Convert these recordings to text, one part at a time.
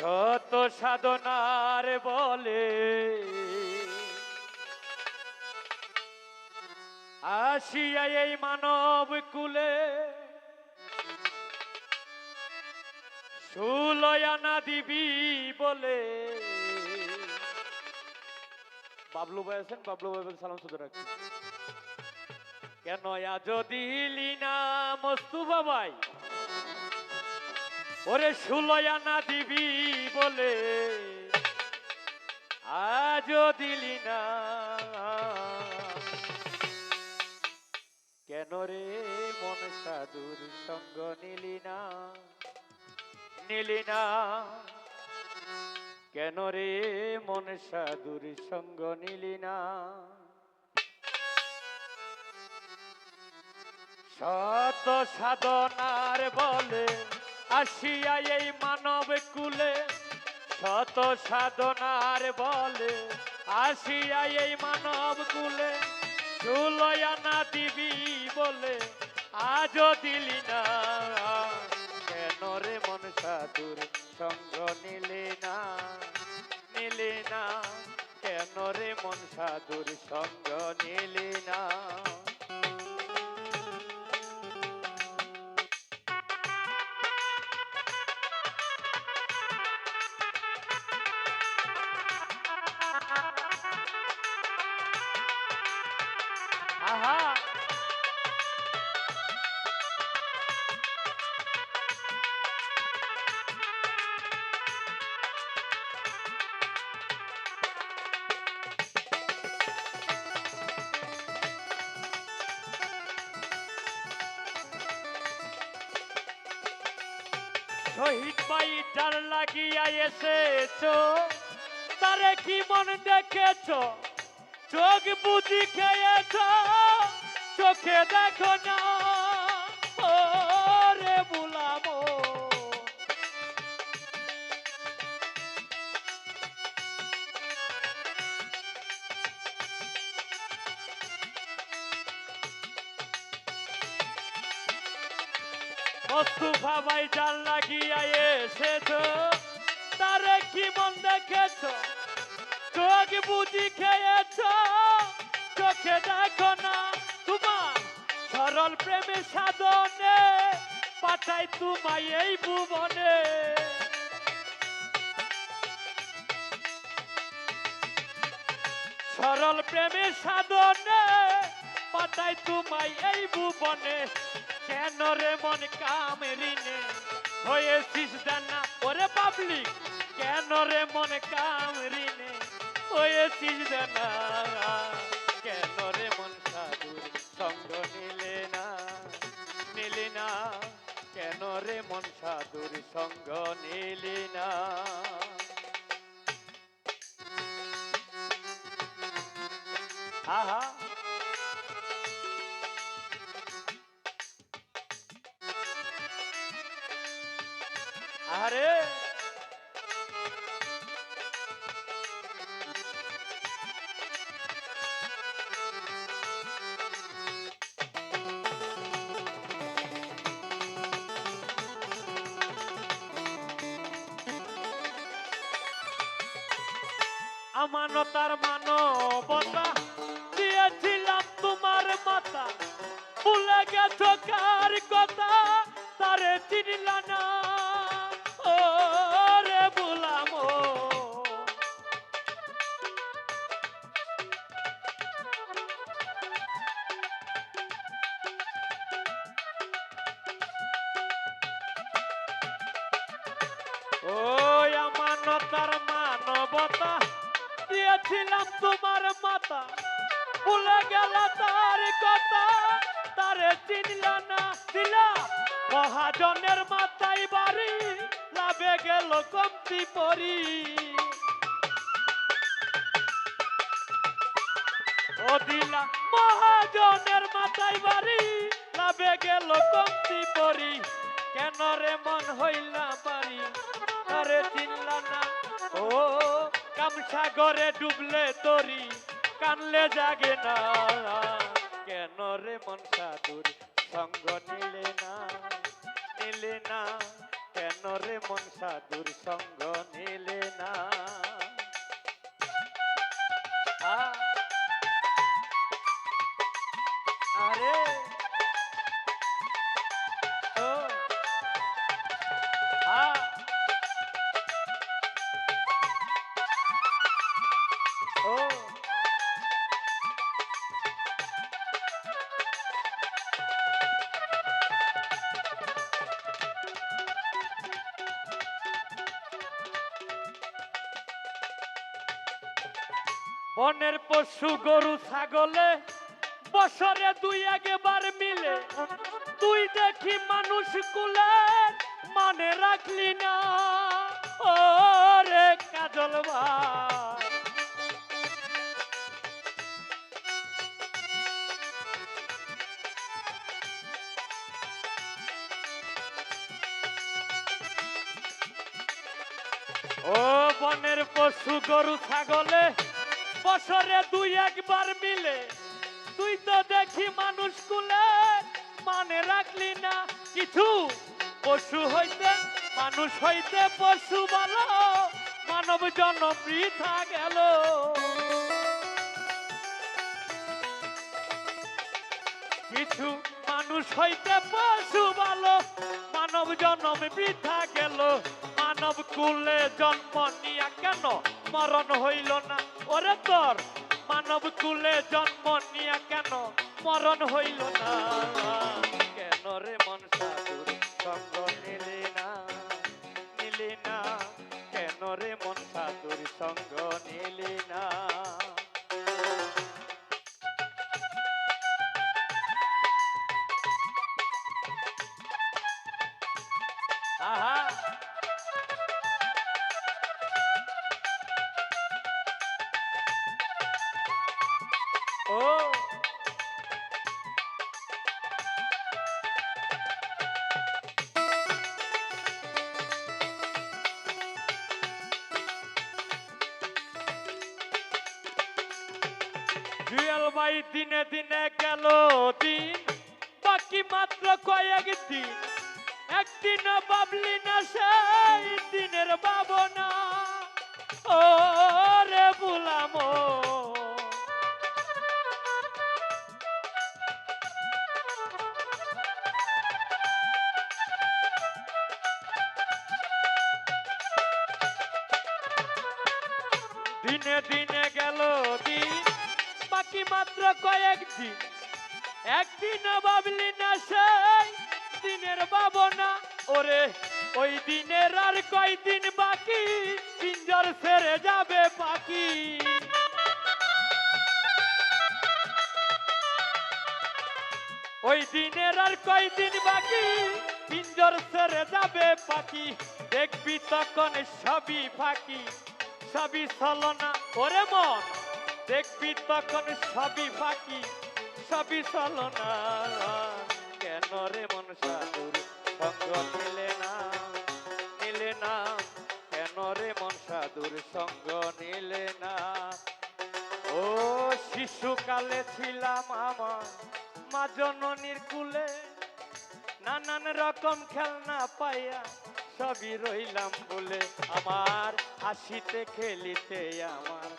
শত সাধনার বলে আসিয়া এই মানব কুলে সুলয়ানা দিবি বলে। বাবলু ভাই আছেন, বাবলু ভাই সালাম শুধু রাখছি। কেন আজ দিলি না মস্তুবা ভাই ওরে সুলয়ানা দিবি বলে, আজ দিলি না কেন রে মন সাধুর সঙ্গ নিলি না, নিলি না কেন রে মন সাধুর সঙ্গ নিলি না। শত সাধনার বলে আসিয়া এই মানব কুলে, শত সাধনার বলে আসিয়া এই মানব কুলে সুলয়ানা দিবি বলে, আজও দিলি না কেন রে মন সাধুর সঙ্গ নিলি না, নিলি না কেন রে মন সাধুর সঙ্গ নিলি না। আহা শহীদ ভাই যার লাগিয়া এসেছো তারে কি মন দেখেছো, চোখ বুঝি খেয়েছো চোখে দেখো না ও রে বুলামো। মোস্তফা ভাই যার লাগিয়া এসেছো তারে কি মন দেখেছো, চোখ বুঝি খেয়েছো চোখে দেখো না। তোমার সরল প্রেমের সাধনে পাঠাই তোমায় এই ভুবনে, সরল প্রেমের সাধনে পাঠাই তোমায় এই ভুবনে। কেন রে মন কামরিনে হয়েছিস জানা ওরে পাবলিক, কেন রে মন কামরিনে হয়েছিস জানা, কেন রে মন সাধুর সঙ্গ নিলে না, নিলি না কেন রে মন সাধুর সঙ্গ নিলি না। আহা আরে আমানতার মানবতা দিয়েছিলাম তোমার মাতা, ভুলে গেছো কার কথা তারে চিনিলা না ও রে বুলামো। ওই আমানতার মানবতা দিয়েছিলাম তোমার মাতা, ভুলে গেল তার কথা তারে চিনলা না। দিলা মহাজনের মাথায় বাড়ি লাভে গেল কমতি পরি, ও দিলা মহাজনের মাথায় বাড়ি লাভে গেল কমতি পরি। কেন রে মন হইলা বাড়ি তারে চিনলা না ও, কামসাগরে ডুবলে তরি কানলে জাগে না, কেন রে মন সাধুর সঙ্গ নিলে না, নিলে না কেন রে মন সাধুর সঙ্গ নিলে না আরে ও ও বনের পশু গরু ছাগলে বছরে দুই একবার মিলে তুই দেখি মানুষ কুলে মানে রাখলি না ও রে কাজল ভাই ও বনের পশু গরু ছাগলে বছরে দুই একবার মিলে তুই তো দেখি মানুষ কুলে মানে রাখলি না কিছু পশু হইতে মানুষ হইতে পশু ভালো মানব জন্ম বৃথা গেল কিছু মানুষ হইতে পশু ভালো মানব জন্ম বৃথা গেল মানব কুলে জন্ম নিয়া কেন মরণ হইল না ওরে তোর মানব কুলে জন্ম নিয়া কেন মরণ হইল না কেন রে মন সাধুর সঙ্গ নিলি না কেন রে মন সাধুর সঙ্গ নিলি না আহা ও জুয়েল ভাই দিনে দিনে গেল দিন বাকি মাত্র কয়েক দিন একদিন ভাবলি না সেই দিনের ভাবনা ও রে বুলাম দিনে দিনে গেল দিন বাকি মাত্র কয়েক দিন একদিন ভাবলি না সেই দিনের ভাবনা ওরে ওই দিনের আর কয়দিন বাকি পিঞ্জর ছেড়ে যাবে পাখি ওই দিনের আর কয়দিন বাকি পিঞ্জর ছেড়ে যাবে পাখি দেখবি তখন সবই ফাঁকি সবই ছলনা ওরে মন দেখবি তখন সবই ফাঁকি সবই ছলনা কেন রে মন সাধুর সঙ্গ নিলে না কেন রে মন সাধুর সঙ্গ নিলে না ও শিশুকালে ছিলাম আমার মা জননীর কুলে নানান রকম খেলনা পাইয়া সবই রইলাম বলে আমার হাসিতে খেলিতে আমার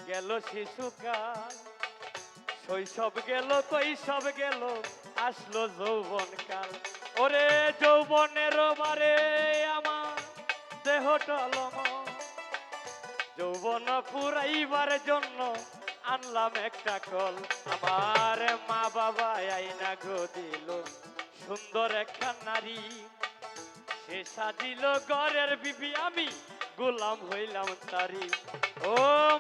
গেল শিশুকাল শৈশব গেল কৈশব গেল আসলো যৌবন কাল ওরে যৌবনের বারে আমার দেহ টলম যৌবন পুরাইবার জন্য আনলাম একটা কল আমার মা বাবা আইনা গো দিল সুন্দর একটা নারী সে সাজিল ঘরের বিবি আমি গোলাম হইলাম তারি ও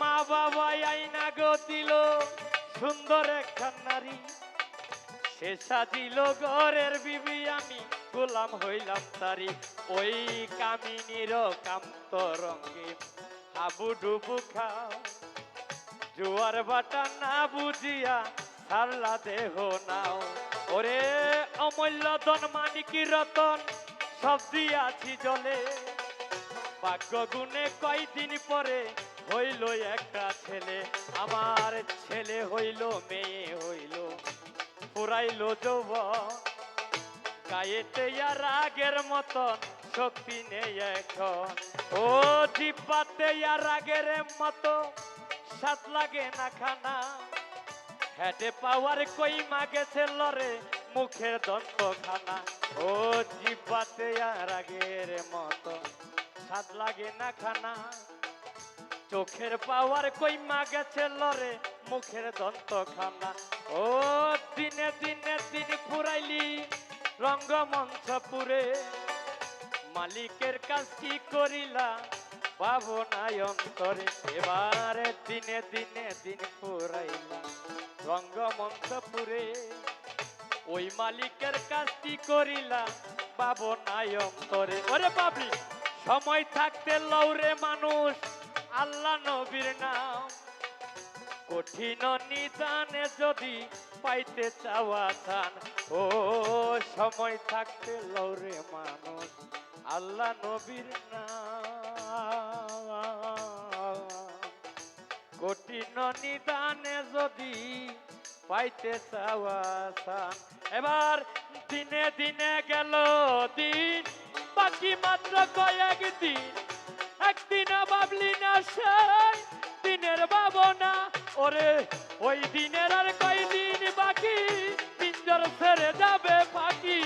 মা বাবা আইনা গো দিল সুন্দর একটা নারী সে সাজিল ঘরের বিবি আমি গোলাম হইলাম তারি ওই কামিনীর কান্ত রঙে হাবু ডুবু খাও জোয়ার বাটা না বুঝিয়া সারলা দেহ নাও ওরে অমূল্য ধন মানিকি রতন সব দিয়াছি জলে ভাগ্য গুণে কয়দিন পরে হইল একটা ছেলে আমার ছেলে হইল মেয়ে হইল পুরাইল যৌবন গায়েতে আর আগের মতন শক্তি নেই এখন। ও জিব্বাতে আর আগের মতো স্বাদ লাগে না খানা, হেডে পাওয়ার কই মাগেছে লরে মুখের দন্ত খানা। ও জিব্বাতে আর আগের মতো স্বাদ লাগে না খানা, চোখের পাওয়ার কই মাগেছে লরে মুখের দন্ত খানা। ও দিনে দিনে দিন ফুরাইলি রঙ্গমঞ্চপুরে, মালিকের কাজ কি করিলা ভাবনায় অন্তরে। এবারে দিনে দিনে দিন ফুরাইলা রঙ্গমঞ্চপুরে, ওই মালিকের কাজ কি করিলা ভাবনায় অন্তরে। ওরে পাবলিক, সময় থাকতে লৌরে মানুষ আল্লাহ নবীর নাম, কঠিন নিদানে যদি পাইতে চাওয়া চান। ও সময় থাকতে লৌরে মানুষ আল্লাহ নবীর নাম, কঠিন নিদানে যদি পাইতে চাওয়া চান। এবার দিনে দিনে গেল দিন, বাকি মাত্র কয়েক দিন, একদিনও ভাবলি না সেই দিনের ভাবনা। ওরে ওই দিনের আর কয়দিন বাকি, পিঞ্জর ছেড়ে যাবে পাখি।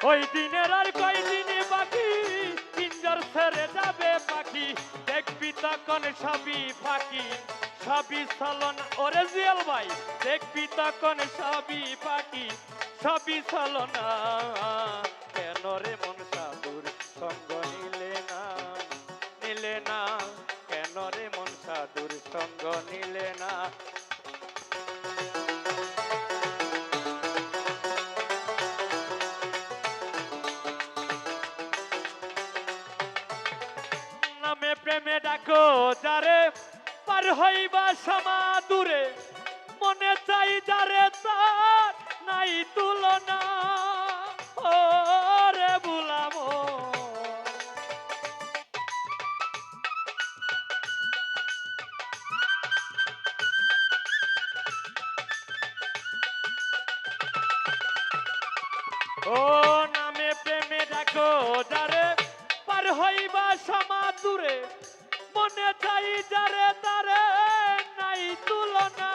ওই দিনের আর কয়দিন বাকি, পিঞ্জর ছেড়ে যাবে পাখি। দেখবি তখন সবই ফাঁকি, সবই চলন। ওরে জিয়াল ভাই, দেখবি তখন সবই ফাঁকি, সবই চলনা। কেন রে মন সাধুর সঙ্গ নিলে না, নিলে না, কেন রে মন সাধুর সঙ্গ নিলে না। নামে প্রেমে ডাকো যারে, পার হইবা সমা দূরে, মনে চাই যারে তার নাই তুলনা। ও রে বুলামো, ও নামে প্রেমে ডাকো যারে, পার হইবা সমা দূরে, মনে চাই যারে তারে নাই তুলনা।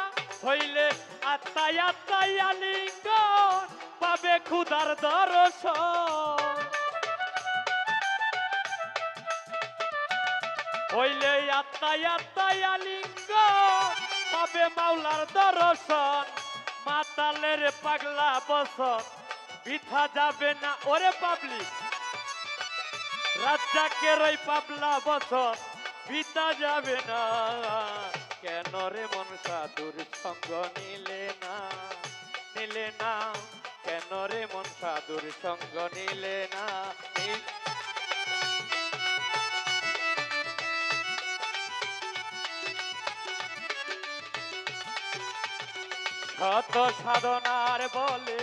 হইলে আত্মায় আত্মায় আলিঙ্গন পাবে ক্ষুধার দর্শন, হইলে আত্মায় আত্মায় আলিঙ্গন পাবে মাওলার দর্শন। মাতালের পাগলা বসন বৃথা যাবে না। ওরে পাবলিক, রাজ্জাকের ওই পাবলা বছর বিতা যাবে না। কেন রে মন সাধুর সঙ্গ নিলে না, নিলে না, কেন রে মন সাধুর সঙ্গ নিলে না। শত সাধনার বলে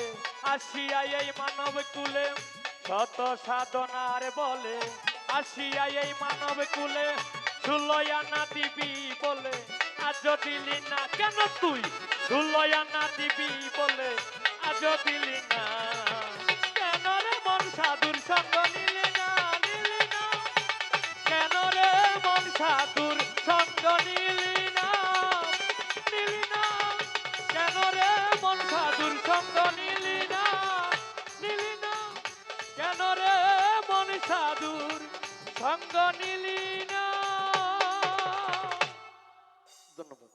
আসিয়া এই মানব কুলে, শত সাধনার বলে আসিয়া এই মানব কুলে, ষোলয়া না দিবি বলে আজ দিলি না। কেন তুই ষোলয়া না দিবি বলে আজ দিলি না। কেন রে মন সাধুর সঙ্গ নিলে না, নিলি না, কেন রে মন সাধুর সঙ্গ নিলি না, নিলি না, কেন রে মন সাধুর সঙ্গ নিলি না, নিলি না, কেন রে মন সাধুর সঙ্গ নিলি না। ধন্যবাদ।